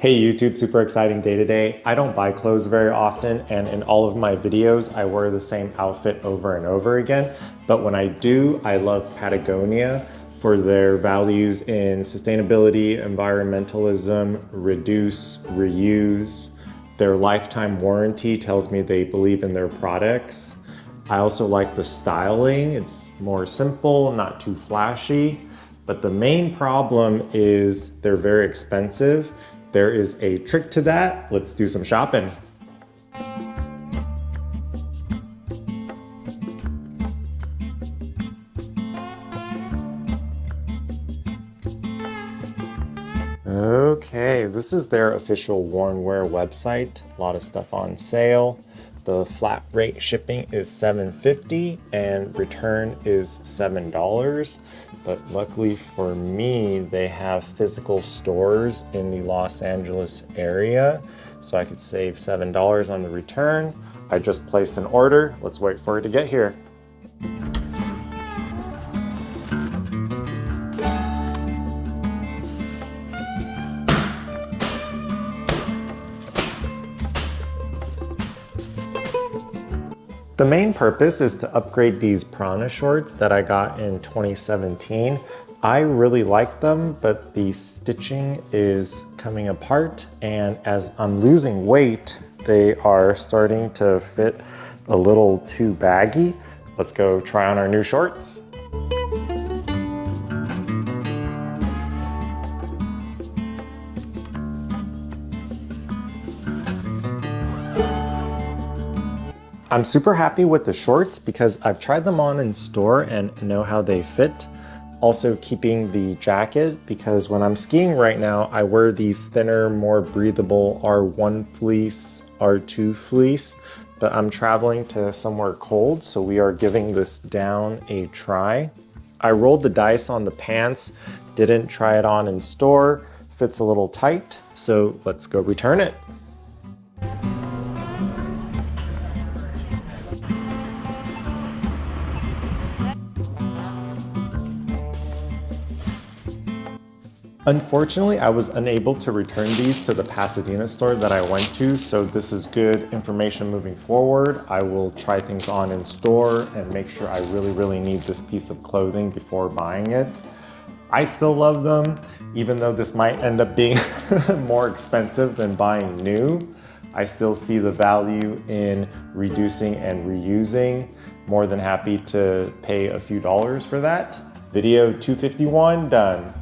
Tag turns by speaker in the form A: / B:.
A: Hey YouTube, super exciting day today. I don't buy clothes very often, and in all of my videos, I wear the same outfit over and over again. But when I do, I love Patagonia for their values in sustainability, environmentalism, reduce, reuse. Their lifetime warranty tells me they believe in their products. I also like the styling. It's more simple, not too flashy. But the main problem is they're very expensive. There is a trick to that. Let's do some shopping. Okay, this is their official Wornwear website. A lot of stuff on sale. The flat rate shipping is $7.50 and return is $7. But luckily for me, they have physical stores in the Los Angeles area, so I could save $7 on the return. I just placed an order. Let's wait for it to get here. The main purpose is to upgrade these Prana shorts that I got in 2017. I really like them, but the stitching is coming apart, and as I'm losing weight, they are starting to fit a little too baggy. Let's go try on our new shorts. I'm super happy with the shorts because I've tried them on in store and know how they fit. Also keeping the jacket, because when I'm skiing right now, I wear these thinner, more breathable R1 fleece, R2 fleece, but I'm traveling to somewhere cold, so we are giving this down a try. I rolled the dice on the pants, didn't try it on in store, fits a little tight, so let's go return it. Unfortunately, I was unable to return these to the Pasadena store that I went to, so this is good information moving forward. I will try things on in store and make sure I really need this piece of clothing before buying it. I still love them, even though this might end up being more expensive than buying new. I still see the value in reducing and reusing. More than happy to pay a few dollars for that. Video 251 done.